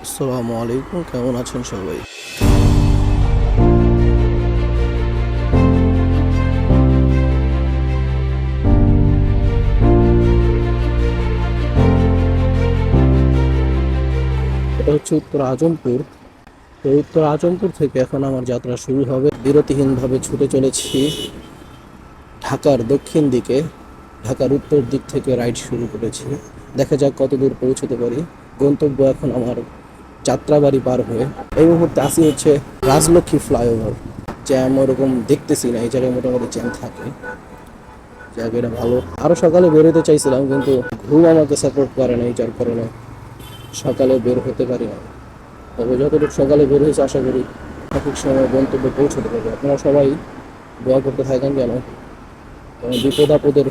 আসসালামু আলাইকুম, কেমন আছেন সবাই? এটা হচ্ছে উত্তর আজমপুর। তো উত্তর আজমপুর থেকে এখন আমার যাত্রা শুরু হবে। বিরতিহীনভাবে ছুটে চলেছি ঢাকার দক্ষিণ দিকে। ঢাকার উত্তর দিক থেকে রাইড শুরু করেছি। দেখা যাক কত দূর পৌঁছতে পারি। গন্তব্য এখন আমার যাত্রাবাড়ি পার হয়ে। এই মুহূর্তে আসি হচ্ছে রাজলক্ষ্মী ফ্লাইওভার। জ্যাম ওরকম দেখতেছি না, এই জায়গায় মোটামুটি জ্যাম থাকে, জায়গাটা ভালো। আরও সকালে বেরোতে চাইছিলাম, কিন্তু ঘুম আমাকে সাপোর্ট করে না, এই যার কারণে সকালে বের হতে পারি না। তবে যতটুকু সকালে বের হয়েছে আশা করি সঠিক সময় গন্তব্যে পৌঁছতে পারবে। আপনারা সবাই দোয়া করতে থাকেন যেন বিপদ আপদের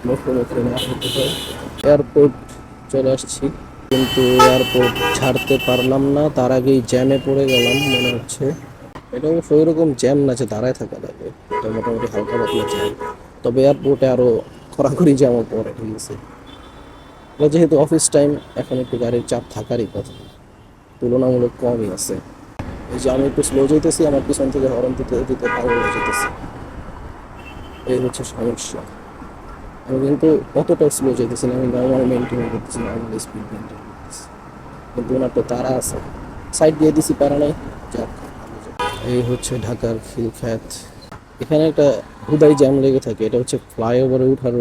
মুখোমুখি না হতে হয়। এয়ারপোর্ট চলে আসছি, কিন্তু এয়ারপোর্ট ছাড়তে পারলাম না, তার আগেই জ্যামে পড়ে গেলাম মনে হচ্ছে। এটা অবশ্য ওইরকম জ্যাম না যে দাঁড়ায় থাকা লাগে, এটা মোটামুটি হালকা পাতলা জ্যাম। তবে এয়ারপোর্টে আরও খড়াখড়ি জ্যামও পড়ে, ঠিক আছে। এটা যেহেতু অফিস টাইম, এখন একটু গাড়ির চাপ থাকারই কথা, তুলনামূলক কমই আছে। এই যে আমি একটু স্লো যেতেছি, আমার পিছন থেকে হরন দিতে দিতে পাগল হয়ে যেতেছি, এই হচ্ছে সমস্যা। আমি কিন্তু অতটাও স্লো যেতেছি না, আমি নর্মাল মেনটেন করতেছি, নর্মাল স্পিড মেনটেন করতেছি। কিন্তু ওনার তো তারা আছে, সাইড দিয়ে দিছি, পারা নাই। যাক, এই হচ্ছে ঢাকার খিলখ্যাত। এখানে একটা হুদাই জ্যাম লেগে থাকে, এটা হচ্ছে ফ্লাইওভারে উঠার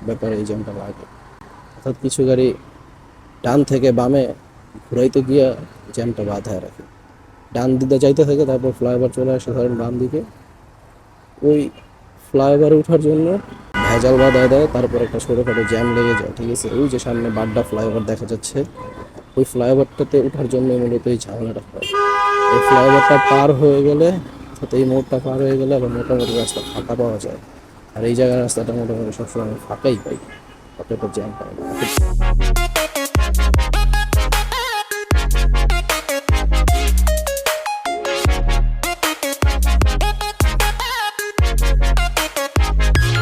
ব্যাপারে এই জ্যামটা লাগে। অর্থাৎ কিছু গাড়ি ডান থেকে বামে ঘুরাইতে গিয়া জ্যামটা বাধায় রাখে। ডান দিকে যাইতে থাকে, তারপর ফ্লাইওভার চলে আসে ধরেন বাম দিকে, ওই ফ্লাইওভারে ওঠার জন্য ভেজাল বাধায় দেয়, তারপর একটা ছোটোখাটো জ্যাম লেগে যায়, ঠিক আছে। ওই যে সামনে বাড্ডা ফ্লাইওভার দেখা যাচ্ছে, ওই ফ্লাইওভারটাতে ওঠার জন্য মূলত এই ঝামেলাটা হয়। এই ফ্লাইওভারটা পার হয়ে গেলে, অর্থাৎ এই মোড়টা পার হয়ে গেলে আবার মোটামুটি রাস্তা ফাঁকা পাওয়া যায়। আর এই জায়গার রাস্তাটা মোটামুটি সবসময় আমি ফাঁকাই পাই, অতটা জ্যাম পাই না।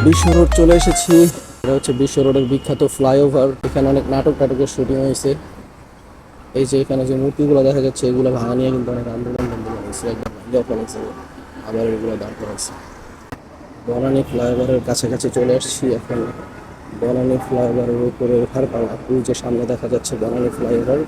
বিশ্ব রোড চলে এসেছি। এটা হচ্ছে বিশ্ব রোডের বিখ্যাত ফ্লাইওভার। এখানে অনেক নাটকের শুটিং হয়েছে। এই যে এখানে যে মূর্তিগুলো দেখা যাচ্ছে, এগুলো ভাঙা নিয়ে কিন্তু অনেক আন্দোলন হয়েছে, একদম ভাঙিয়ে ফেলেছে, আবার এগুলো দাঁড় করাইছে। বনানী ফ্লাইওভারের কাছাকাছি চলে আসছি এখন। বনানী ফ্লাইওভারের উপরে ওঠার পালা। ওই যে সামনে দেখা যাচ্ছে বনানী ফ্লাইওভার।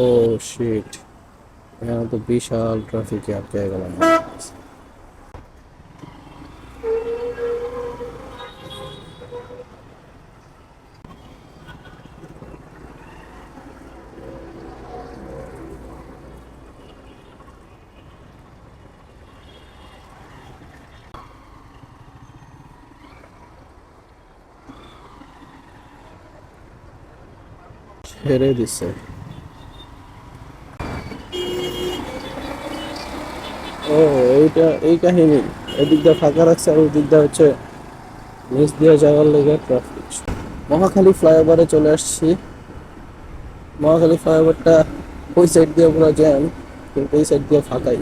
ও শিট, এখানে তো বিশাল ট্রাফিকে আটকে গেলাম। ছেড়ে দিছে। ও, এইটা এই কাহিনী। এদিক দিয়ে ফাঁকা রাখছে, আর ওই দিক দিয়ে হচ্ছে নিচ দিয়ে যাওয়ার লেগে ট্রাফিক। মহাখালী ফ্লাইওভারে চলে আসছি। মহাখালী ফ্লাইওভারটা ওই সাইড দিয়ে পুরো জ্যাম, কিন্তু এই সাইড দিয়ে ফাঁকাই।